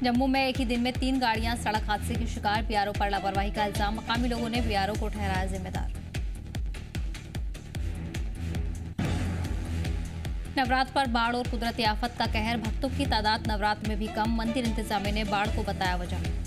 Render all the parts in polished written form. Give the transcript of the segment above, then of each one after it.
जम्मू में एक ही दिन में 3 गाड़ियां सड़क हादसे की शिकार, बीआरओ पर लापरवाही का इल्जाम। मकामी लोगों ने बीआरओ को ठहराया जिम्मेदार। नवरात्र पर बाढ़ और कुदरती आफत का कहर, भक्तों की तादाद नवरात्र में भी कम। मंदिर इंतजामिया ने बाढ़ को बताया वजह।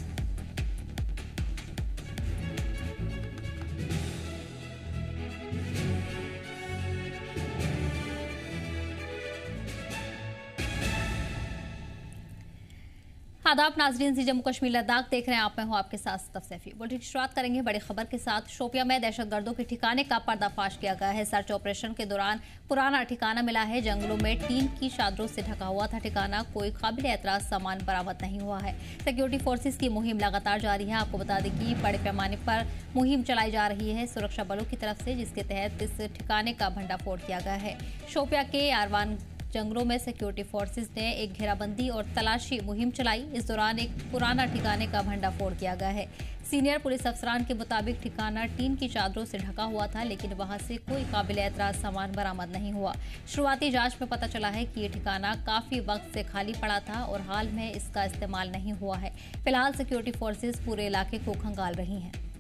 आदाब नाजरीन, जी जम्मू कश्मीर लद्दाख देख रहे हैं आप। मैं हूं आपके साथ सतफ सैफी। बुलेटिन की शुरुआत करेंगे बड़ी खबर के साथ। शोपियां में दहशतगर्दों के ठिकाने का पर्दाफाश किया गया है। सर्च ऑपरेशन के दौरान पुराना ठिकाना मिला है। जंगलों में टीन की चादरों से ढका हुआ था ठिकाना। कोई काबिल एतराज सामान बरामद नहीं हुआ है। सिक्योरिटी फोर्सेज की मुहिम लगातार जारी है। आपको बता दें कि बड़े पैमाने पर मुहिम चलाई जा रही है सुरक्षा बलों की तरफ से, जिसके तहत इस ठिकाने का भंडाफोड़ किया गया है। शोपिया के आरवान जंगलों में सिक्योरिटी फोर्सेज ने एक घेराबंदी और तलाशी मुहिम चलाई। इस दौरान एक पुराना ठिकाने का भंडाफोड़ किया गया है। सीनियर पुलिस अफसरान के मुताबिक ठिकाना टीन की चादरों से ढका हुआ था, लेकिन वहां से कोई काबिल एतराज सामान बरामद नहीं हुआ। शुरुआती जांच में पता चला है कि ये ठिकाना काफी वक्त से खाली पड़ा था और हाल में इसका इस्तेमाल नहीं हुआ है। फिलहाल सिक्योरिटी फोर्सेज पूरे इलाके को खंगाल रही हैं।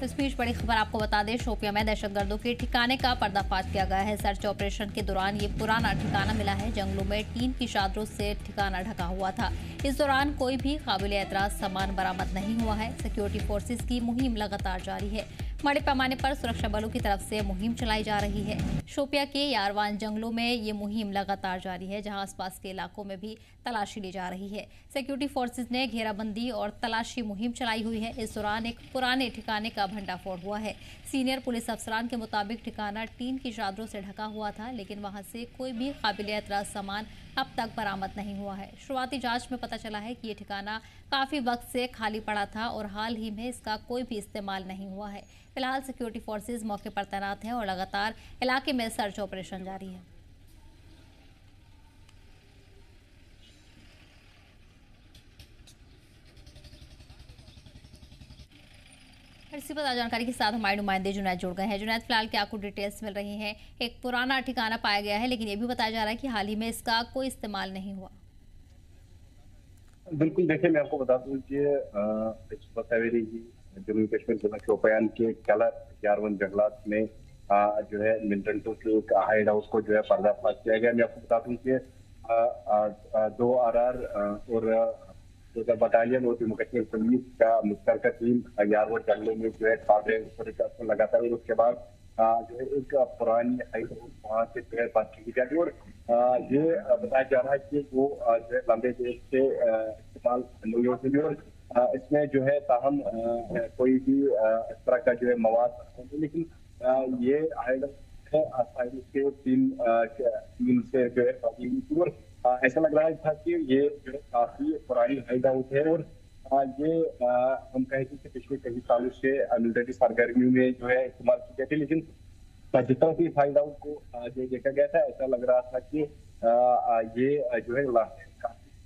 इस बीच बड़ी खबर आपको बता दें, शोपियां में दहशतगर्दों के ठिकाने का पर्दाफाश किया गया है। सर्च ऑपरेशन के दौरान ये पुराना ठिकाना मिला है। जंगलों में टीन की चादरों से ठिकाना ढका हुआ था। इस दौरान कोई भी काबिल एतराज सामान बरामद नहीं हुआ है। सिक्योरिटी फोर्सेज की मुहिम लगातार जारी है। बड़े पैमाने पर सुरक्षा बलों की तरफ से मुहिम चलाई जा रही है। शोपिया के यारवान जंगलों में ये मुहिम लगातार जारी है, जहां आसपास के इलाकों में भी तलाशी ली जा रही है। सिक्योरिटी फोर्सेज ने घेराबंदी और तलाशी मुहिम चलाई हुई है। इस दौरान एक पुराने ठिकाने का भंडाफोड़ हुआ है। सीनियर पुलिस अफसरान के मुताबिक ठिकाना टीन की चादरों से ढका हुआ था, लेकिन वहां से कोई भी काबिल एतराज सामान अब तक बरामद नहीं हुआ है। शुरुआती जांच में पता चला है कि ये ठिकाना काफी वक्त से खाली पड़ा था और हाल ही में इसका कोई भी इस्तेमाल नहीं हुआ है। फिलहाल सिक्योरिटी फोर्सेज मौके पर तैनात हैं और लगातार इलाके में सर्च ऑपरेशन जारी है। इसी पर जानकारी के साथ हमारे नुमाइंदे जुनैद जुड़ गए हैं। जुनैद, फिलहाल क्या आपको डिटेल्स मिल रही हैं? एक पुराना ठिकाना पाया गया है, लेकिन ये भी बताया जा रहा है कि हाल ही में इसका कोई इस्तेमाल नहीं हुआ। बिल्कुल, देखिए मैं आपको बता दूं कि सवेरे ही जम्मू कश्मीर जिला शोपियान के कलर यारवन जंगलात में जो है मिलिटेंटों के एक हाइड हाउस को जो है पर्दाफाश किया गया। मैं आपको बता दूं कि 2 RR और बटालियन और जम्मू कश्मीर पुलिस का मुश्तरका टीम यारवन जंगलों में जो है छापे लगातार, और उसके बाद जो है एक पुरानी हाइड हाउस वहाँ से जो है बात की जाती है। और ये बताया जा रहा है कि वो जो है लंबे देश से इस्तेमाल नहीं होती, और इसमें जो है ताहम कोई भी इस तरह का जो है मवाद नहीं, लेकिन ये आसानी से तीन से जो है बनी हुई थी। और ऐसा लग रहा था कि ये जो है काफी पुरानी हाइड हाउस है, और ये हम कहेंगे कि पिछले कई सालों से मिलिट्री सरगर्मियों में जो है इस्तेमाल की जाती है। लेकिन जितना भी फाइंड आउट को जो देखा गया था, ऐसा लग रहा था कि ये जो है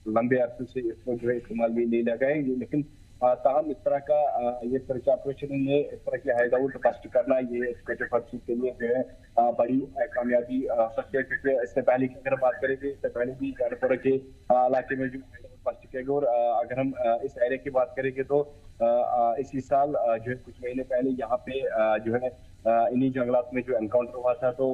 लंबे अरसे से इसको जो है इस्तेमाल भी नहीं लगा है। लेकिन ताहम इस तरह का ये सर्च ऑपरेशन में इस तरह की हाइड आउट बस्ट करना, ये सिक्योरिटी फोर्सेस के लिए जो है बड़ी कामयाबी सकती है। क्योंकि इससे पहले की अगर बात करें, इससे पहले भी जानपुरा के इलाके में जो बस्ट किया गया। और अगर हम इस एरिया की बात करेंगे तो इसी साल जो है कुछ महीने पहले यहाँ पे जो है इन्हीं जंगलात में जो एनकाउंटर हुआ था, तो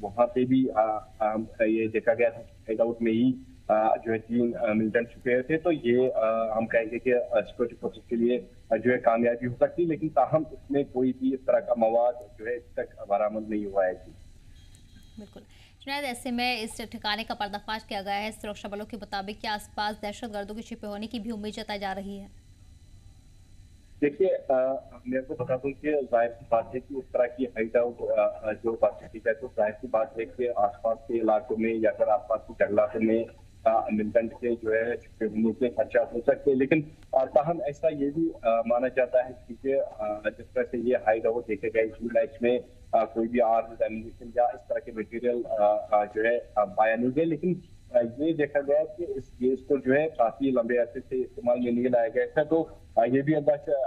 वहाँ पे भी ये देखा गया था हाइड आउट में ही जो है 3 मिलिटेंट छुपे थे। तो ये हम कहेंगे कि सिक्योरिटी फोर्सेस के लिए जो है कामयाबी हो सकती है, लेकिन ताहम इसमें कोई भी इस तरह का मवाद जो है तक बरामद नहीं हुआ है। बिल्कुल जुनैद, ऐसे में इस ठिकाने का पर्दाफाश किया गया है। सुरक्षा बलों के मुताबिक के आसपास दहशतगर्दों के छिपे होने की भी उम्मीद जताई जा रही है। देखिए, मेरे को बता दूं कि जाहिर सी बात है कि इस तरह की हाइड आउट जो बात की जाए, तो जाहिर सी बात है कि आसपास के इलाकों में या फिर आसपास के जंगलातों में मिलिटेंट के जो है छुपे होने के खर्चा हो सकते हैं। लेकिन ताहम ऐसा ये भी माना जाता है कि जिस तरह से ये हाइड आउट देखे गए, इसमें कोई भी आर्म्स एम्यूनिशन या इस तरह के मटेरियल जो है पाया नहीं गया। लेकिन ये देखा गया कि इस गैस को जो है काफी लंबे अरसे से इस्तेमाल में नहीं लाया गया था। तो ये भी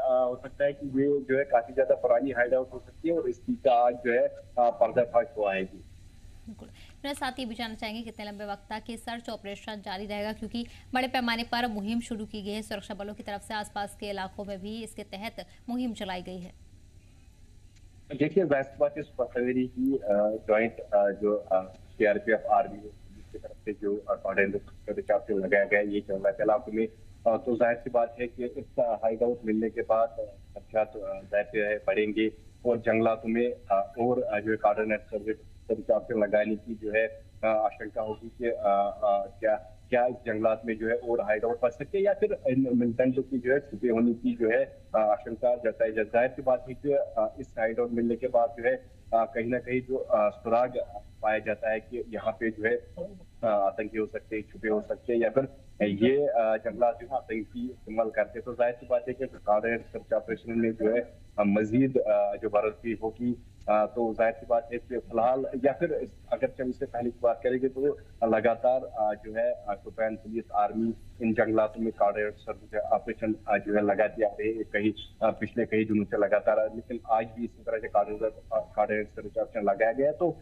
हो सकता है कि ये जो है काफी ज्यादा पुरानी हाइड आउट हो सकती है और इसकी का आज जो है पर्दाफाश हुआ है। बिल्कुल। मेरे साथ ये भी जानना चाहेंगे कितने लंबे वक्त तक ये सर्च ऑपरेशन जारी रहेगा, क्योंकि बड़े पैमाने पर मुहिम शुरू की गई है सुरक्षा बलों की तरफ से, आसपास के इलाकों में भी इसके तहत मुहिम चलाई गई है। देखिए, वेस्ट बात इस सवेरे की जॉइंट जो सीआरपीएफ आर्मी की तरफ से जो ऑर्डिनेंस लगाया गया ये चल रहा है इलाकों में, तो जाहिर सी बात है कि इस हाइड आउट मिलने के बाद खर्चात जाहिर बढ़ेंगे और जंगलातों में और जो है कार्डनेट सर्विस लगाने की जो है आशंका होगी कि क्या इस जंगलात में जो है और हाइड आउट पड़ सकते हैं या फिर मिलिटेंटों की जो है छुपे होने की जो है आशंका जताई जाए। जाहिर सी बात है कि इस हाइड आउट मिलने के बाद जो है कहीं ना कहीं जो सुराग पाया जाता है कि यहाँ पे जो है आतंकी हो सकते हैं, छुपे हो सकते हैं या फिर ये जंगलात जो है आतंकी इस्तेमाल करते हैं, तो जाहिर सी बात है कि कार्डनेट सर्च ऑपरेशन में जो है मजीद जो बढ़ोतरी होगी। तो जाहिर सी बात है कि फिलहाल या फिर अगर हम इससे पहले की बात करेंगे तो लगातार जो है शोपियान पुलिस आर्मी इन जंगलातों में कार्डनेट सर्च ऑपरेशन जो है लगाती आ रही है कहीं पिछले कई दिनों से लगातार, लेकिन आज भी इसी तरह से कार्डनेट सर्च ऑपरेशन लगाया गया। तो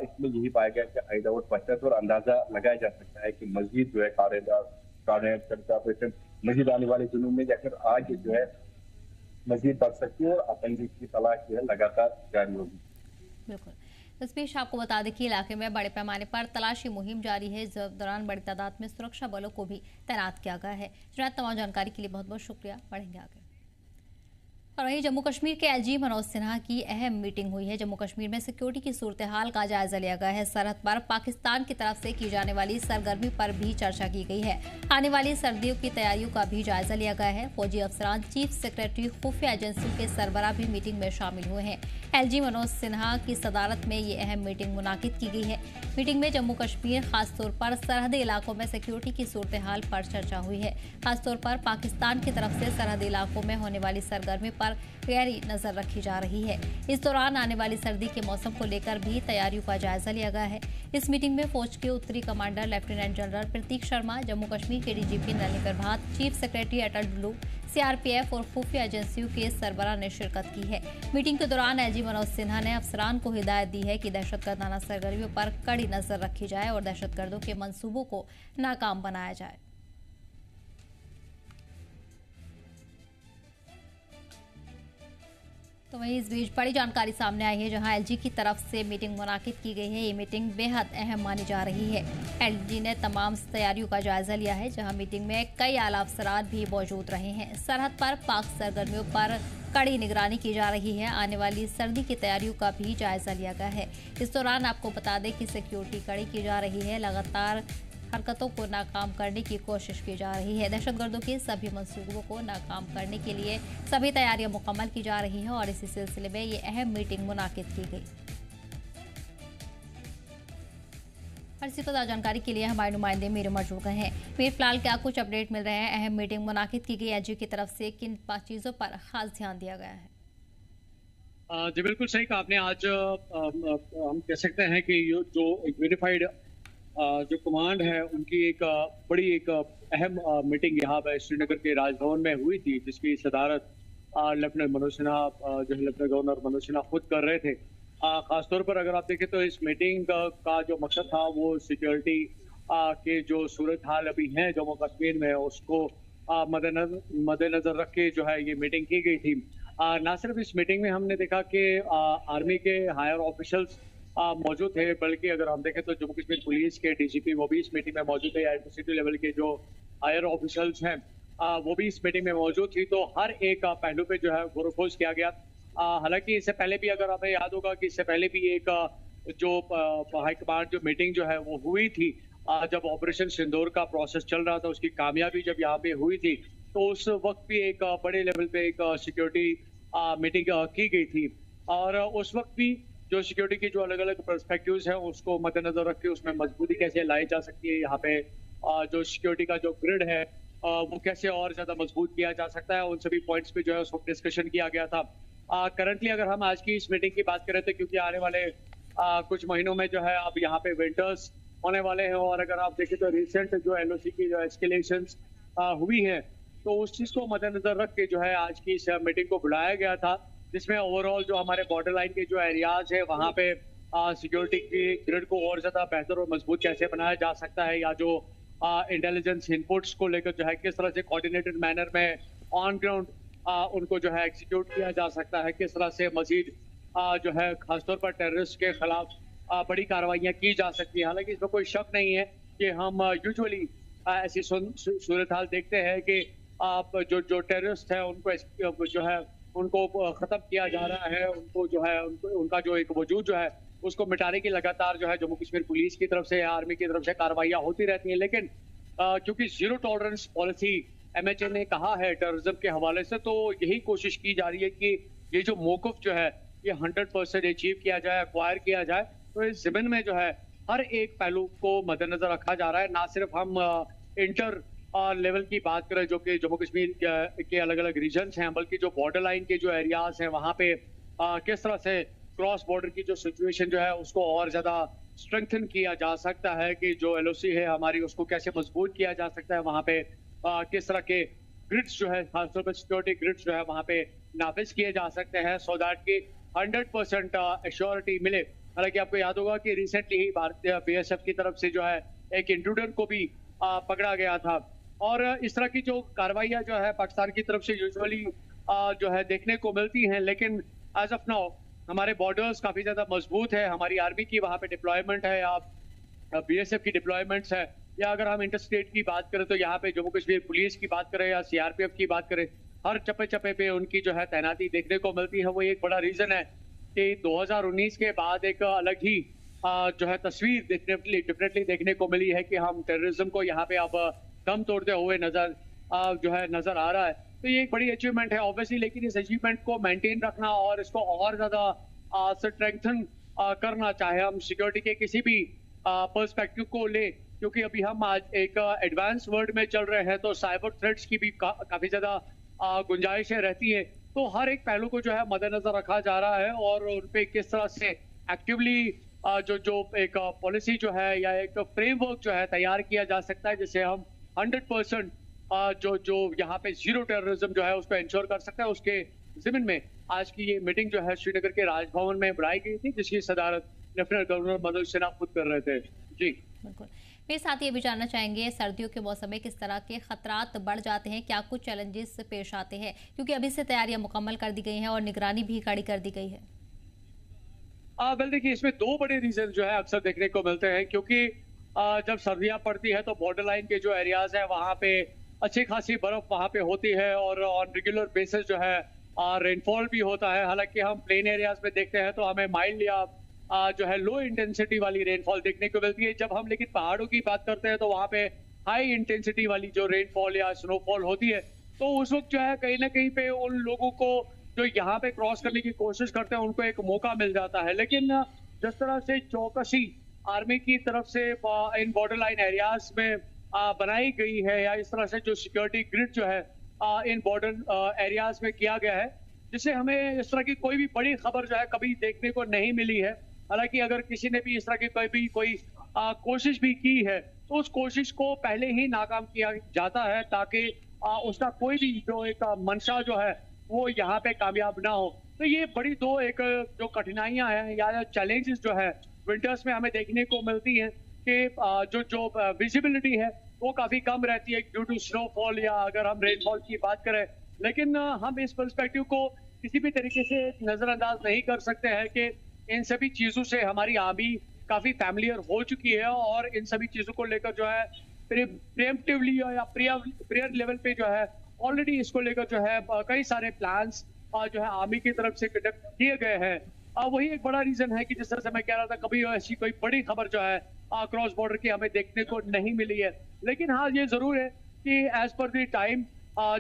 इसमें यही पाया गया कि हाइड आउट पड़ता है और अंदाजा लगाया जा सकता है कि मजीद जो है कार्डनेट सर्च ऑपरेशन मजीद आने वाले दिनों में या फिर आज जो है मजीद बढ़ सकती है और आतंकी की तलाश जो है लगातार जारी होगी। बिल्कुल। इस बीच आपको बता दें कि इलाके में बड़े पैमाने पर तलाशी मुहिम जारी है, इस दौरान बड़ी तादाद में सुरक्षा बलों को भी तैनात किया गया है। तमाम जानकारी के लिए बहुत बहुत शुक्रिया, बढ़ेंगे आगे। और वहीं जम्मू कश्मीर के एलजी मनोज सिन्हा की अहम मीटिंग हुई है। जम्मू कश्मीर में सिक्योरिटी की सूरत हाल का जायजा लिया गया है। सरहद पर पाकिस्तान की तरफ से की जाने वाली सरगर्मी पर भी चर्चा की गई है। आने वाली सर्दियों की तैयारियों का भी जायजा लिया गया है। फौजी अफसरान, चीफ सेक्रेटरी, खुफिया एजेंसियों के सरबराह भी मीटिंग में शामिल हुए हैं। एलजी मनोज सिन्हा की सदारत में ये अहम मीटिंग मुनाकिद की गई है। मीटिंग में जम्मू कश्मीर, खासतौर पर सरहदी इलाकों में सिक्योरिटी की सूरत हाल पर चर्चा हुई है। खासतौर पर पाकिस्तान की तरफ से सरहदी इलाकों में होने वाली सरगर्मी पर गहरी नजर रखी जा रही है। इस दौरान आने वाली सर्दी के मौसम को लेकर भी तैयारियों का जायजा लिया गया है। इस मीटिंग में फौज के उत्तरी कमांडर लेफ्टिनेंट जनरल प्रतीक शर्मा, जम्मू कश्मीर के डीजीपी नलिनी प्रभात, चीफ सेक्रेटरी अटल डुल्लू, सीआरपीएफ और खुफिया एजेंसियों के सरबराह ने शिरकत की है। मीटिंग के दौरान एलजी मनोज सिन्हा ने अफसरान को हिदायत दी है कि दहशतगर्दाना सरगर्मियों पर कड़ी नजर रखी जाए और दहशतगर्दों के मंसूबों को नाकाम बनाया जाए। तो वहीं इस बीच बड़ी जानकारी सामने आई है, जहां एलजी की तरफ से मीटिंग मुनाकिद की गई है। ये मीटिंग बेहद अहम मानी जा रही है। एलजी ने तमाम तैयारियों का जायजा लिया है, जहां मीटिंग में कई आला अफसरान भी मौजूद रहे हैं। सरहद पर पाक सरगर्मियों पर कड़ी निगरानी की जा रही है। आने वाली सर्दी की तैयारियों का भी जायजा लिया गया है। इस दौरान आपको बता दें कि सिक्योरिटी कड़ी की जा रही है। लगातार हरकतों को नाकाम करने की कोशिश की जा रही है। दहशतगर्दों के सभी मंसूबों को नाकाम करने के लिए सभी तैयारियां मुकम्मल की जा रही हैं और इसी सिलसिले में ये अहम मीटिंग मुनाकिद की गई। और इसी ताज़ा जानकारी के लिए हमारे नुमाइंदे मीर मौजूद गए हैं। मीर, फिलहाल क्या कुछ अपडेट मिल रहे हैं? अहम मीटिंग मुनाकिद की गई, एलजी की तरफ से किन चीज़ों पर खास ध्यान दिया गया है? जी बिल्कुल सही कहा आपने। आज हम कह सकते हैं कि जो यूनिफाइड जो कमांड है उनकी एक बड़ी एक अहम मीटिंग यहाँ पर श्रीनगर के राजभवन में हुई थी, जिसकी सदारत लेफ्टिनेंट मनोज सिन्हा जो है लेफ्टिनेंट गवर्नर मनोज सिन्हा खुद कर रहे थे। खासतौर पर अगर आप देखें तो इस मीटिंग का जो मकसद था वो सिक्योरिटी के जो सूरत हाल अभी हैं जम्मू कश्मीर में उसको मद्देनजर रख के जो है ये मीटिंग की गई थी। ना सिर्फ इस मीटिंग में हमने देखा कि आर्मी के हायर ऑफिशियल्स मौजूद थे, बल्कि अगर हम देखें तो जम्मू कश्मीर पुलिस के डीजीपी वो भी इस मीटिंग में मौजूद है। एडमिनिस्ट्रेटिव लेवल के जो हायर ऑफिशियल्स हैं वो भी इस मीटिंग में मौजूद थी। तो हर एक पहलू पे जो है गौरखोज किया गया। हालांकि इससे पहले भी अगर हमें याद होगा कि इससे पहले भी एक जो हाईकमांड जो मीटिंग जो है वो हुई थी जब ऑपरेशन सिंदूर का प्रोसेस चल रहा था, उसकी कामयाबी जब यहाँ पे हुई थी तो उस वक्त भी एक बड़े लेवल पे एक सिक्योरिटी मीटिंग की गई थी। और उस वक्त भी जो सिक्योरिटी के जो अलग अलग पर्सपेक्टिव्स हैं उसको मद्देनजर रख के उसमें मजबूती कैसे लाई जा सकती है, यहाँ पे जो सिक्योरिटी का जो ग्रिड है वो कैसे और ज्यादा मजबूत किया जा सकता है, उन सभी पॉइंट्स पे जो है उसको डिस्कशन किया गया था। करंटली अगर हम आज की इस मीटिंग की बात करें तो क्योंकि आने वाले कुछ महीनों में जो है अब यहाँ पे विंटर्स होने वाले हैं और अगर आप देखें तो रिसेंट जो एलओसी की जो एस्केलेशंस हुई है तो उस चीज को मद्देनजर रख के जो है आज की इस मीटिंग को बुलाया गया था, जिसमें ओवरऑल जो हमारे बॉर्डर लाइन के जो एरियाज है वहाँ पे सिक्योरिटी की ग्रिड को और ज्यादा बेहतर और मजबूत कैसे बनाया जा सकता है, या जो इंटेलिजेंस इनपुट्स को लेकर जो है किस तरह से कोऑर्डिनेटेड मैनर में ऑन ग्राउंड उनको जो है एग्जीक्यूट किया जा सकता है, किस तरह से मजीद जो है खासतौर पर टेररिस्ट के खिलाफ बड़ी कार्रवाइयाँ की जा सकती है। हालांकि इसमें कोई शक नहीं है कि हम यूजुअली ऐसी सूरत हाल देखते हैं कि जो टेररिस्ट है उनको जो है उनको खत्म किया जा रहा है, उनको जो है उनका जो एक वजूद जो है उसको मिटाने की लगातार जो है जम्मू कश्मीर पुलिस की तरफ से या आर्मी की तरफ से कार्रवाइयाँ होती रहती हैं। लेकिन क्योंकि जीरो टॉलरेंस पॉलिसी MHA ने कहा है टेररिज्म के हवाले से, तो यही कोशिश की जा रही है कि ये जो मौक़िफ़ जो है ये 100% अचीव किया जाए, एक्वायर किया जाए। तो इस ज़मीन में जो है हर एक पहलू को मद्देनजर रखा जा रहा है। ना सिर्फ हम इंटर लेवल की बात करें जो कि जम्मू कश्मीर के अलग अलग रीजन्स हैं, बल्कि जो बॉर्डर लाइन के जो एरियाज हैं वहाँ पे किस तरह से क्रॉस बॉर्डर की जो सिचुएशन जो है उसको और ज़्यादा स्ट्रेंथन किया जा सकता है, कि जो LOC है हमारी उसको कैसे मजबूत किया जा सकता है, वहाँ पे किस तरह के ग्रिड्स जो है खासतौर पर सिक्योरिटी ग्रिड्स जो है वहाँ पे नाफिज किए जा सकते हैं, सो दैट की 100% एश्योरिटी मिले। हालांकि आपको याद होगा कि रिसेंटली ही भारतीय BSF की तरफ से जो है एक इंट्रूडर को भी पकड़ा गया था। और इस तरह की जो कार्रवाइयाँ जो है पाकिस्तान की तरफ से यूजुअली जो है देखने को मिलती हैं, लेकिन एज ऑफ नाउ हमारे बॉर्डर्स काफ़ी ज़्यादा मजबूत है, हमारी आर्मी की वहाँ पे डिप्लॉयमेंट है या BSF की डिप्लॉयमेंट्स है, या अगर हम इंटरस्टेट की बात करें तो यहाँ पे जम्मू कश्मीर पुलिस की बात करें या CRPF की बात करें, हर चप्पे चप्पे पे उनकी जो है तैनाती देखने को मिलती है। वो एक बड़ा रीज़न है कि 2019 के बाद एक अलग ही जो है तस्वीर डेफिनेटली देखने को मिली है कि हम टेररिज्म को यहाँ पे अब दम तोड़ते हुए नजर आ रहा है। तो ये एक बड़ी अचीवमेंट है ऑब्वियसली, लेकिन इस अचीवमेंट को मेंटेन रखना और इसको और ज्यादा स्ट्रेंथन करना, चाहे हम सिक्योरिटी के किसी भी पर्सपेक्टिव को ले, क्योंकि अभी हम आज एक एडवांस वर्ल्ड में चल रहे हैं, तो साइबर थ्रेट्स की भी काफी ज्यादा गुंजाइशें रहती है। तो हर एक पहलू को जो है मद्देनजर रखा जा रहा है और उन पे किस तरह से एक्टिवली जो एक पॉलिसी जो है या एक फ्रेमवर्क जो है तैयार किया जा सकता है, जिससे हम 100% जो यहाँ पे जीरो टेररिज्म जो है उसको इंश्योर कर सकता है। उसके ज़मीन में आज की ये मीटिंग जो है श्रीनगर के राजभवन में बुलाई गई थी, जिसकी सदारत लेफ्टिनेंट गवर्नर मनोज सिन्हा खुद कर रहे थे। जी बिल्कुल। मेरे साथ ये भी जानना चाहेंगे, सर्दियों के मौसम में किस तरह के खतरात बढ़ जाते हैं, क्या कुछ चैलेंजेस पेश आते हैं, क्योंकि अभी से तैयारियां मुकम्मल कर दी गई हैं और निगरानी भी कड़ी कर दी गई है? वेल देखिए, इसमें दो बड़े रीजन जो है अक्सर देखने को मिलते हैं, क्योंकि जब सर्दियां पड़ती है तो बॉर्डर लाइन के जो एरियाज है वहाँ पे अच्छी खासी बर्फ वहाँ पे होती है और ऑन रेगुलर बेसिस जो है रेनफॉल भी होता है। हालांकि हम प्लेन एरियाज में देखते हैं तो हमें माइल्ड या जो है लो इंटेंसिटी वाली रेनफॉल देखने को मिलती है। जब हम लेकिन पहाड़ों की बात करते हैं तो वहाँ पे हाई इंटेंसिटी वाली जो रेनफॉल या स्नोफॉल होती है, तो उस वक्त जो है कहीं ना कहीं पे उन लोगों को जो यहाँ पे क्रॉस करने की कोशिश करते हैं उनको एक मौका मिल जाता है। लेकिन जिस तरह से चौकसी आर्मी की तरफ से इन बॉर्डर लाइन एरियाज में बनाई गई है, या इस तरह से जो सिक्योरिटी ग्रिड जो है इन बॉर्डर एरियाज में किया गया है, जिससे हमें इस तरह की कोई भी बड़ी खबर जो है कभी देखने को नहीं मिली है। हालांकि अगर किसी ने भी इस तरह की कोई कोशिश भी की है तो उस कोशिश को पहले ही नाकाम किया जाता है, ताकि उसका कोई भी जो एक मंशा जो है वो यहाँ पे कामयाब ना हो। तो ये बड़ी दो एक जो कठिनाइयां हैं या चैलेंजेस जो है विंटर्स में हमें देखने को मिलती हैं कि जो विजिबिलिटी है वो काफी कम रहती है ड्यू टू स्नोफॉल या अगर हम रेनफॉल की बात करें। लेकिन हम इस पर्सपेक्टिव को किसी भी तरीके से नजरअंदाज नहीं कर सकते हैं कि इन सभी चीजों से हमारी आर्मी काफी फैमिलियर हो चुकी है और इन सभी चीजों को लेकर जो है प्रीएम्प्टिवली या प्रियर लेवल पे जो है ऑलरेडी इसको लेकर जो है कई सारे प्लान्स जो है आर्मी की तरफ से कंडक्ट किए गए हैं। वही एक बड़ा रीजन है कि जिस तरह से मैं कह रहा था, कभी ऐसी कोई बड़ी खबर जो है क्रॉस बॉर्डर की हमें देखने को नहीं मिली है। लेकिन हाँ, ये जरूर है कि एज पर द टाइम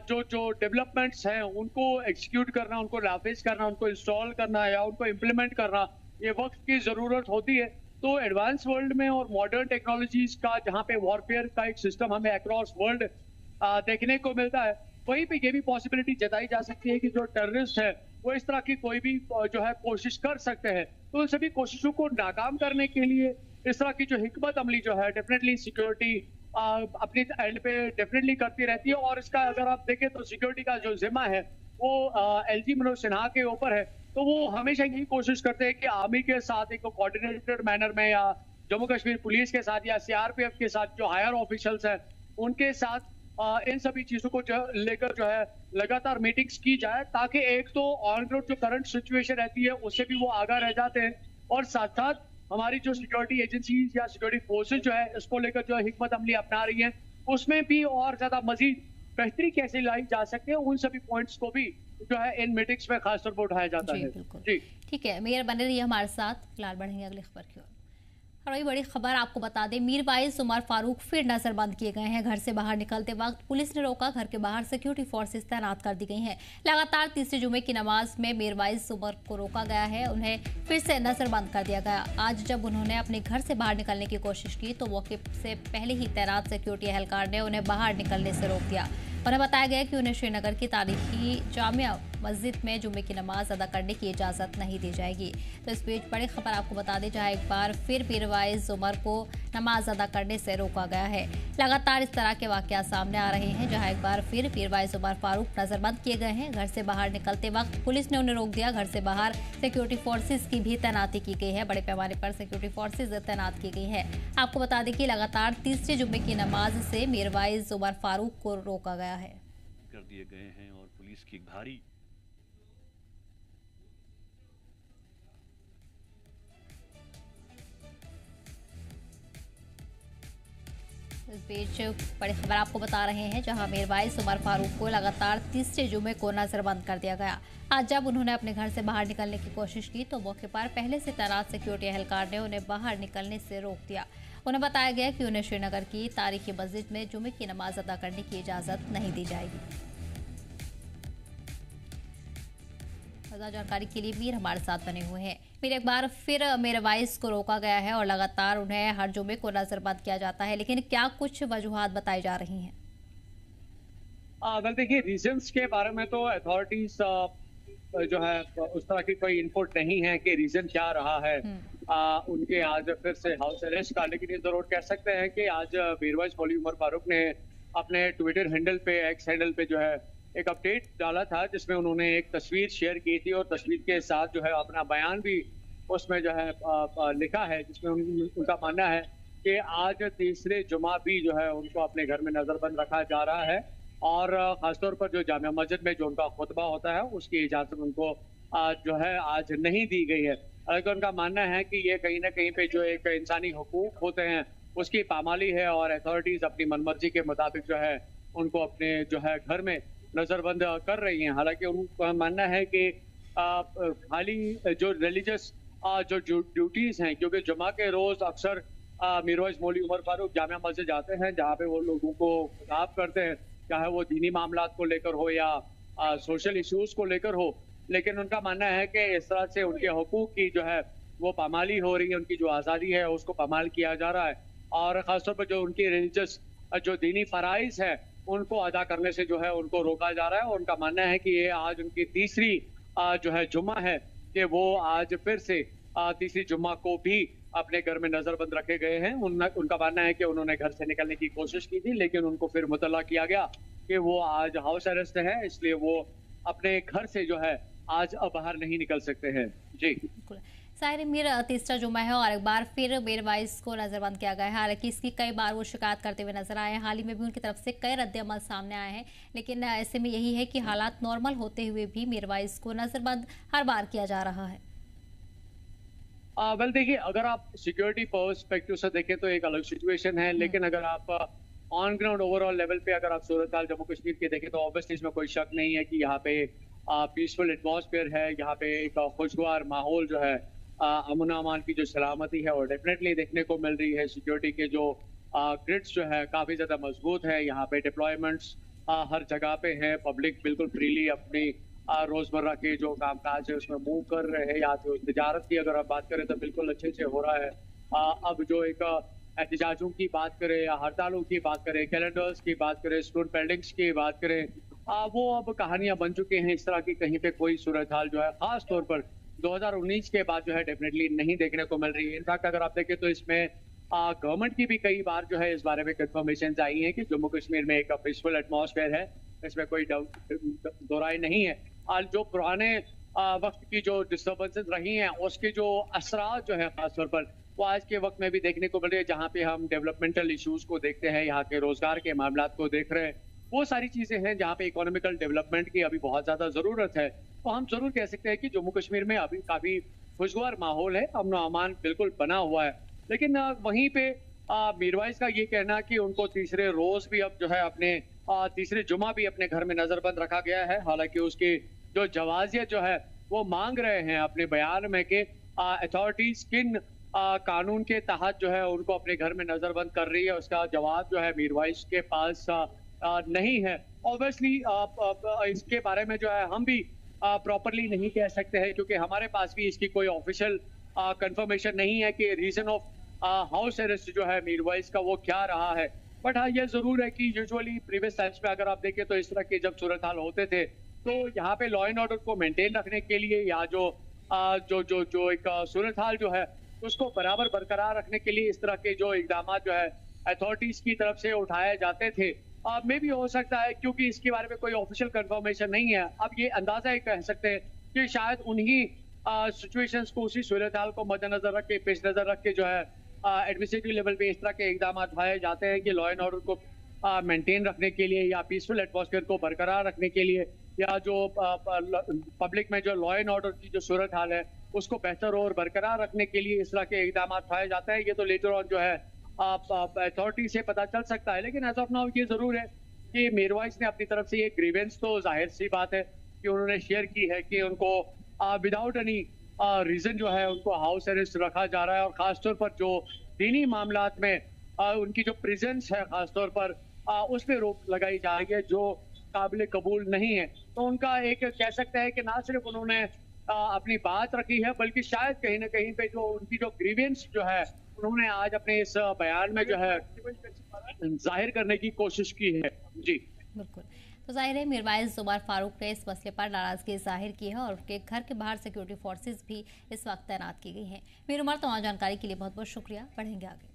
जो डेवलपमेंट्स हैं उनको एग्जीक्यूट करना, उनको नाफिज करना, उनको इंस्टॉल करना या उनको इम्प्लीमेंट करना, ये वक्त की जरूरत होती है। तो एडवांस वर्ल्ड में और मॉडर्न टेक्नोलॉजीज का जहाँ पे वॉरफेयर का एक सिस्टम हमें अक्रॉस वर्ल्ड देखने को मिलता है, वहीं पे ये भी पॉसिबिलिटी जताई जा सकती है कि जो टेररिस्ट है वो इस तरह की कोई भी जो है कोशिश कर सकते हैं। तो उन सभी कोशिशों को नाकाम करने के लिए इस तरह की जो हिकमत अमली जो है डेफिनेटली सिक्योरिटी अपनी एंड पे डेफिनेटली करती रहती है। और इसका अगर आप देखें तो सिक्योरिटी का जो जिम्मा है वो एलजी मनोज सिन्हा के ऊपर है। तो वो हमेशा यही कोशिश करते हैं कि आर्मी के साथ एक कोऑर्डिनेटेड मैनर में या जम्मू कश्मीर पुलिस के साथ या सीआरपीएफ के साथ जो हायर ऑफिशियल्स हैं उनके साथ इन सभी चीजों को लेकर जो है लगातार मीटिंग्स की जाए, ताकि एक तो ऑन ग्राउंड जो करंट सिचुएशन रहती है उससे भी वो आगाह रह जाते हैं, और साथ साथ हमारी जो सिक्योरिटी एजेंसीज या सिक्योरिटी फोर्सेज जो है इसको लेकर जो हिकमत अमली अपना रही है उसमें भी और ज्यादा मजीद बेहतरी कैसे लाई जा सकती है, उन सभी पॉइंट्स को भी जो है इन मीटिंग्स में खासतौर पर उठाया जाता है। जी ठीक है, मेयर बने रहिए हमारे साथ। फिलहाल बढ़ेंगे अगली खबर की ओर। और वही बड़ी खबर आपको बता दें, मीरवाइज उमर फारूक फिर नजरबंद किए गए हैं। घर से बाहर निकलते वक्त पुलिस ने रोका, घर के बाहर सिक्योरिटी फोर्सेस तैनात कर दी गई हैं। लगातार तीसरे जुमे की नमाज में मीरवाइज उमर को रोका गया है, उन्हें फिर से नजरबंद कर दिया गया। आज जब उन्होंने अपने घर से बाहर निकलने की कोशिश की तो मौके से पहले ही तैनात सिक्योरिटी एहलकार ने उन्हें बाहर निकलने से रोक दिया। उन्हें बताया गया कि उन्हें श्रीनगर की तारीखी जामिया मस्जिद में जुम्मे की नमाज अदा करने की इजाज़त नहीं दी जाएगी। तो इस बीच बड़ी खबर आपको बता दें, जहां एक बार फिर मीरवाइज उमर को नमाज अदा करने से रोका गया है। लगातार इस तरह के वाकयात सामने आ रहे हैं, जहां एक बार फिर मीरवाइज उमर फारूक नजरबंद किए गए हैं। घर से बाहर निकलते वक्त पुलिस ने उन्हें रोक दिया। घर से बाहर सिक्योरिटी फोर्सेज की भी तैनाती की गई है, बड़े पैमाने पर सिक्योरिटी फोर्सेज तैनात की गई है। आपको बता दें कि लगातार तीसरे जुम्मे की नमाज से मीरवाइज उमर फारूक को रोका गया है। कर दिए गए हैं और पुलिस की भारी इस बीच बड़ी खबर आपको बता रहे हैं, जहां मीरवाइज उमर फारूक को लगातार तीसरे जुमे को नजरबंद कर दिया गया। आज जब उन्होंने अपने घर से बाहर निकलने की कोशिश की तो मौके पर पहले से तैनात सिक्योरिटी एहलकार ने उन्हें बाहर निकलने से रोक दिया। उन्हें बताया गया कि उन्हें श्रीनगर की तारीखी मस्जिद में जुमे की नमाज अदा करने की इजाजत नहीं दी जाएगी। जानकारी के लिए वीर हमारे साथ बने हुए हैं। फिर एक बार फिर मीरवाइज को रोका गया है और लगातार उन्हें हर जुमे को नजरबंद किया जाता है, लेकिन क्या कुछ वजूहात बताई जा रही हैं? वेल देखिए, रीजंस के बारे में तो अथॉरिटीज जो है उस तरह की कोई इनपुट नहीं है कि रीजन क्या रहा है उनके आज फिर से हाउस अरेस्ट का। लेकिन ये जरूर कह सकते हैं कि आज मीरवाइज मौलवी उमर फारूक ने अपने ट्विटर हैंडल पे, एक्स हैंडल पे जो है एक अपडेट डाला था, जिसमें उन्होंने एक तस्वीर शेयर की थी और तस्वीर के साथ जो है अपना बयान भी उसमें जो है लिखा है, जिसमें उनका मानना है कि आज तीसरे जुमा भी जो है उनको अपने घर में नजरबंद रखा जा रहा है और खासतौर पर जो जामिया मस्जिद में जो उनका खुतबा होता है उसकी इजाजत उनको जो है आज नहीं दी गई है। अगर उनका मानना है कि ये कहीं ना कहीं पे जो एक इंसानी हुकूक होते हैं उसकी पामाली है और अथॉरिटीज अपनी मनमर्जी के मुताबिक जो है उनको अपने जो है घर में नजरबंद कर रही हैं। हालांकि उनका मानना है कि खाली जो रिलीजियस जो ड्यूटीज हैं, क्योंकि जुमा के रोज अक्सर मीरवाइज मौलवी उमर फारूक जामिया मस्जिद जाते हैं जहाँ पे वो लोगों को खिताब करते हैं, चाहे वो दीनी मामलात को लेकर हो या सोशल इश्यूज को लेकर हो। लेकिन उनका मानना है कि इस तरह से उनके हुकूक की जो है वो पामाली हो रही है, उनकी जो आज़ादी है उसको पामाल किया जा रहा है और खासतौर पर जो उनकी रिलीजियस जो दीनी फराइज है उनको अदा करने से जो है उनको रोका जा रहा है। और उनका मानना है कि ये आज उनकी तीसरी जो है जुम्मा है कि वो आज फिर से तीसरी जुम्मा को भी अपने घर में नजरबंद रखे गए हैं। उनका मानना है कि उन्होंने घर से निकलने की कोशिश की थी, लेकिन उनको फिर मुतल्ला किया गया कि वो आज हाउस अरेस्ट है, इसलिए वो अपने घर से जो है आज बाहर नहीं निकल सकते हैं। जी साहिर मीर तीसरा जुमा है और एक बार फिर मीरवाइज को नजरबंद किया गया है। हालांकि इसकी कई बार वो शिकायत करते हुए नजर आए हैं, हाल ही में भी उनकी तरफ से कई रद्द-ए-अमल सामने आए हैं, लेकिन ऐसे में यही है कि हालात नॉर्मल होते हुए भी मीरवाइज को नजरबंद हर बार किया जा रहा है। वेल देखिए, अगर आप सिक्योरिटी पर्सपेक्टिव से देखें तो एक अलग सिचुएशन है, लेकिन अगर आप ऑन ग्राउंड ओवरऑल लेवल पे अगर आप सूरत हाल जम्मू कश्मीर के देखें तो ऑब्वियसली इसमें कोई शक नहीं है कि यहाँ पे पीसफुल एटमॉस्फेयर है, यहाँ पे एक खुशगवार माहौल जो है अमन अमान की जो सलामती है और डेफिनेटली देखने को मिल रही है। सिक्योरिटी के जो ग्रिड्स जो है काफ़ी ज़्यादा मजबूत है, यहाँ पे डिप्लॉयमेंट्स हर जगह पे हैं, पब्लिक बिल्कुल फ्रीली अपनी रोज़मर्रा के जो कामकाज है उसमें मूव कर रहे हैं। या तो तजारत की अगर आप बात करें तो बिल्कुल अच्छे से हो रहा है। अब जो एक एहतजाजों की बात करें या हड़तालों की बात करें, कैलेंडर्स की बात करें, स्टूडेंट बिल्डिंग्स की बात करें, वो अब कहानियां बन चुके हैं। इस तरह की कहीं पे कोई सूरत हाल जो है खास तौर पर 2019 के बाद जो है डेफिनेटली नहीं देखने को मिल रही है। इनफैक्ट अगर आप देखें तो इसमें गवर्नमेंट की भी कई बार जो है इस बारे में कंफर्मेशन आई हैं कि जम्मू कश्मीर में एक पीसफुल एटमॉस्फेयर है, इसमें कोई दो राय नहीं है। जो पुराने वक्त की जो डिस्टर्बेंसेस रही हैं उसके जो असरात जो है खासतौर पर वो आज के वक्त में भी देखने को मिल रही है, जहाँ पे हम डेवलपमेंटल इश्यूज को देखते हैं, यहाँ के रोजगार के मामला को देख रहे हैं, वो सारी चीजें हैं जहाँ पे इकोनॉमिकल डेवलपमेंट की अभी बहुत ज्यादा जरूरत है। तो हम जरूर कह सकते हैं कि जम्मू कश्मीर में अभी काफी खुशगवार माहौल है, अमन अमान बिल्कुल बना हुआ है। लेकिन वहीं पे मीरवाइज का ये कहना कि उनको तीसरे रोज भी अब जो है अपने तीसरे जुमा भी अपने घर में नजरबंद रखा गया है, हालांकि उसकी जो जवाजियत जो है वो मांग रहे हैं अपने बयान में कि अथॉरिटीज किन कानून के तहत जो है उनको अपने घर में नजरबंद कर रही है, उसका जवाब जो है मीरवाइज के पास नहीं है। ऑब्वियसली इसके बारे में जो है हम भी प्रॉपरली नहीं कह सकते हैं, क्योंकि हमारे पास भी इसकी कोई ऑफिशियल कंफर्मेशन नहीं है कि रीजन ऑफ हाउस अरेस्ट जो है मीरवाइज का वो क्या रहा है। बट हाँ, ये जरूर है कि यूजुअली प्रीवियस टाइम्स में अगर आप देखें तो इस तरह के जब सूरत हाल होते थे तो यहाँ पे लॉ एंड ऑर्डर को मेंटेन रखने के लिए या जो एक सूरत हाल जो है उसको बराबर बरकरार रखने के लिए इस तरह के जो इकदाम जो है अथॉरिटीज की तरफ से उठाए जाते थे। मे भी हो सकता है, क्योंकि इसके बारे में कोई ऑफिशियल कंफर्मेशन नहीं है, अब ये अंदाजा ही कह सकते हैं कि शायद उन्हीं सिचुएशंस को, उसी सूरत हाल को मद्देनजर रख के, पेश नजर रख के जो है एडमिनिस्ट्रेटिव लेवल पे इस तरह के इकदाम उठाए जाते हैं कि लॉ एंड ऑर्डर को मेंटेन रखने के लिए या पीसफुल एटमॉस्फेयर को बरकरार रखने के लिए या जो पब्लिक में जो लॉ एंड ऑर्डर की जो सूरत हाल है उसको बेहतर और बरकरार रखने के लिए इस तरह के इकदाम उठाए जाते हैं। ये तो लेटर ऑन जो है अथॉरिटी से पता चल सकता है, लेकिन एज ऑफ नाउ ये जरूर है कि मीरवाइज ने अपनी तरफ से ये ग्रीवेंस तो जाहिर सी बात है कि उन्होंने शेयर की है कि उनको विदाउट एनी रीजन जो है उनको हाउस अरेस्ट रखा जा रहा है, और खासतौर पर जो दीनी मामलात में उनकी जो प्रेजेंस है खासतौर पर उस पर रोक लगाई जा रही है जो काबिल कबूल नहीं है। तो उनका एक कह सकते हैं कि ना सिर्फ उन्होंने अपनी बात रखी है, बल्कि शायद कहीं ना कहीं पे जो उनकी जो ग्रीवेंस जो है उन्होंने आज अपने इस बयान में जो है जाहिर करने की कोशिश की है। जी बिल्कुल, तो जाहिर है मीरवाइज उमर फारूक ने इस मसले पर नाराजगी जाहिर की है और उनके घर के बाहर सिक्योरिटी फोर्सेस भी इस वक्त तैनात की गई हैं। मीर उमर, तमाम जानकारी के लिए बहुत बहुत शुक्रिया। बढ़ेंगे आगे।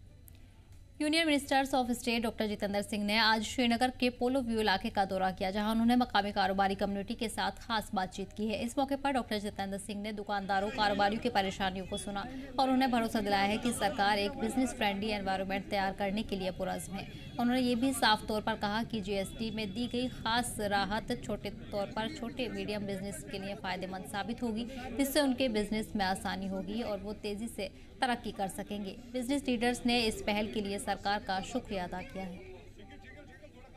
Union ministers of state doctor Jitendra Singh ने आज श्रीनगर के पोलो व्यू इलाके का दौरा किया, जहां उन्होंने मकामी कारोबारी कम्युनिटी के साथ खास बातचीत की है। इस मौके पर डॉक्टर जितेंद्र सिंह ने दुकानदारों, कारोबारियों की परेशानियों को सुना और उन्हें भरोसा दिलाया है कि सरकार एक बिजनेस फ्रेंडली एनवायरनमेंट तैयार करने के लिए पुरज़्म है। उन्होंने ये भी साफ तौर पर कहा कि जीएसटी में दी गई खास राहत छोटे तौर पर छोटे मीडियम बिजनेस के लिए फायदेमंद साबित होगी, जिससे उनके बिजनेस में आसानी होगी और वो तेजी से तरक्की कर सकेंगे। बिजनेस लीडर्स ने इस पहल के लिए सरकार का शुक्रिया अदा किया है।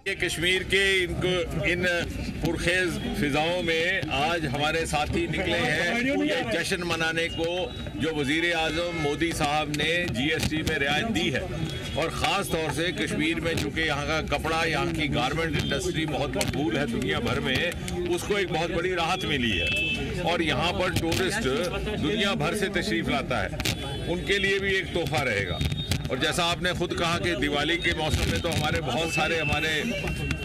ये कश्मीर के इन पुरखेज फिजाओं में आज हमारे साथी निकले हैं ये जश्न मनाने को जो वजीर आजम मोदी साहब ने जीएसटी में रियायत दी है, और ख़ास तौर से कश्मीर में चूँकि यहाँ का कपड़ा, यहाँ की गारमेंट इंडस्ट्री बहुत मकबूल है दुनिया भर में, उसको एक बहुत बड़ी राहत मिली है और यहाँ पर टूरिस्ट दुनिया भर से तशरीफ़ लाता है, उनके लिए भी एक तोहफा रहेगा। और जैसा आपने खुद कहा कि दिवाली के मौसम में तो हमारे बहुत सारे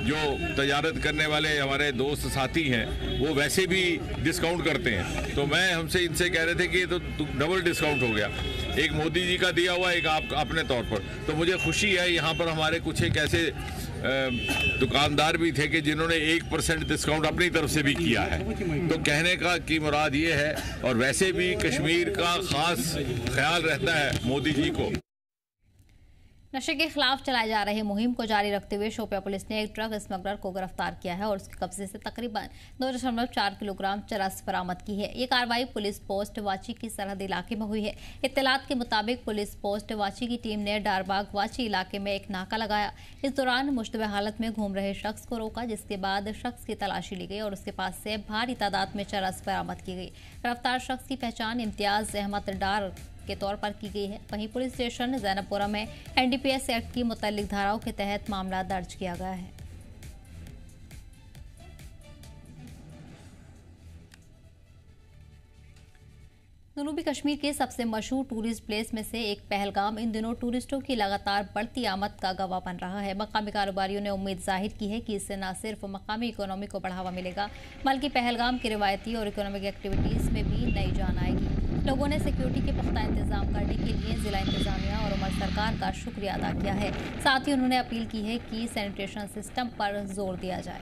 जो तजारत करने वाले हमारे दोस्त साथी हैं वो वैसे भी डिस्काउंट करते हैं, तो मैं हमसे इनसे कह रहे थे कि ये तो डबल डिस्काउंट हो गया, एक मोदी जी का दिया हुआ, एक आप अपने तौर पर। तो मुझे खुशी है यहाँ पर हमारे कुछ एक ऐसे दुकानदार भी थे कि जिन्होंने 1% डिस्काउंट अपनी तरफ से भी किया है। तो कहने का की मुराद ये है, और वैसे भी कश्मीर का खास ख्याल रहता है मोदी जी को। नशे के खिलाफ चलाए जा रहे मुहिम को जारी रखते हुए शोपियां पुलिस ने एक ड्रग स्मगलर को गिरफ्तार किया है और उसके कब्जे से तकरीबन 2.4 किलोग्राम चरस बरामद की है। ये कार्रवाई पुलिस पोस्ट वाची की सरहद इलाके में हुई है। इत्तलात के मुताबिक पुलिस पोस्ट वाची की टीम ने डारबाग वाची इलाके में एक नाका लगाया। इस दौरान मुश्तबह हालत में घूम रहे शख्स को रोका, जिसके बाद शख्स की तलाशी ली गई और उसके पास से भारी तादाद में चरस बरामद की गई। गिरफ्तार शख्स की पहचान इम्तियाज अहमद डार के तौर पर की गई है। वहीं पुलिस स्टेशन जैनबपुरा में एनडीपीएस एक्ट की मुतल्लिक धाराओं के तहत मामला दर्ज किया गया है। जनूबी कश्मीर के सबसे मशहूर टूरिस्ट प्लेस में से एक पहलगाम इन दिनों टूरिस्टों की लगातार बढ़ती आमद का गवाह बन रहा है। मकामी कारोबारियों ने उम्मीद जाहिर की है कि इससे न सिर्फ मकामी इकोनॉमी को बढ़ावा मिलेगा, बल्कि पहलगाम की रिवायती और इकोनॉमिक एक्टिविटीज में भी नई जान आएगी। लोगों ने सिक्योरिटी के पुख्ता इंतजाम करने के लिए जिला इंतजामिया और उमर सरकार का शुक्रिया अदा किया है। साथ ही उन्होंने अपील की है कि सैनिटेशन सिस्टम पर जोर दिया जाए।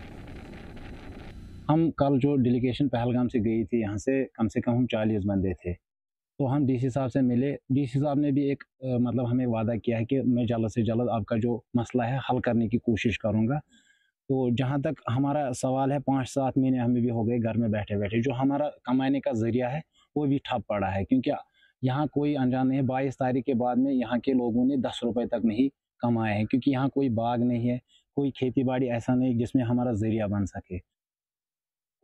हम कल जो डेलीगेशन पहलगाम से गई थी, यहाँ से कम हम 40 बंदे थे, तो हम डीसी साहब से मिले। डीसी साहब ने भी एक मतलब हमें वादा किया है कि मैं जल्द से जल्द आपका जो मसला है हल करने की कोशिश करूँगा। तो जहाँ तक हमारा सवाल है, 5-7 महीने हमें भी हो गए घर में बैठे बैठे, जो हमारा कमाने का ज़रिया है वो भी ठप पड़ा है, क्योंकि यहाँ कोई अनजान नहीं है। 22 तारीख के बाद में यहाँ के लोगों ने 10 रुपये तक नहीं कमाए हैं, क्योंकि यहाँ कोई बाग नहीं है, कोई खेती बाड़ी ऐसा नहीं जिसमें हमारा ज़रिया बन सके।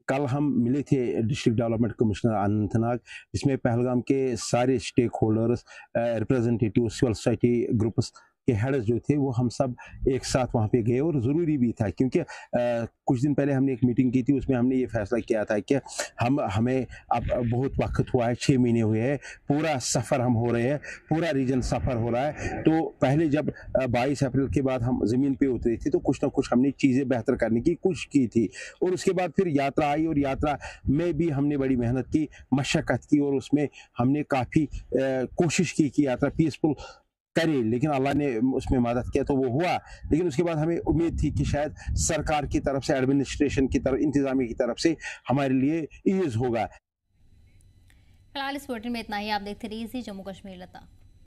कल हम मिले थे डिस्ट्रिक्ट डेवलपमेंट कमिश्नर अनंतनाग, जिसमें पहलगाम के सारे stakeholders, representative, civil society groups के हेड्स जो थे वो हम सब एक साथ वहाँ पे गए। और ज़रूरी भी था, क्योंकि कुछ दिन पहले हमने एक मीटिंग की थी, उसमें हमने ये फैसला किया था कि हमें अब बहुत वक्त हुआ है, 6 महीने हुए हैं, पूरा सफ़र हम हो रहे हैं, पूरा रीजन सफ़र हो रहा है। तो पहले जब 22 अप्रैल के बाद हम ज़मीन पे उतरे थे तो कुछ ना कुछ हमने चीज़ें बेहतर करने की कोशिश की थी। और उसके बाद फिर यात्रा आई, और यात्रा में भी हमने बड़ी मेहनत की, मशक्क़त की, और उसमें हमने काफ़ी कोशिश की कि यात्रा पीसफुल करे, लेकिन अल्लाह ने उसमें मदद किया तो वो हुआ। लेकिन उसके बाद हमें उम्मीद थी कि शायद सरकार की तरफ से, एडमिनिस्ट्रेशन की तरफ, इंतजामिया की तरफ से हमारे लिए ईज़ होगा। फिलहाल इस बुलेटिन में इतना ही। आप देखते रहिए जम्मू कश्मीर लता।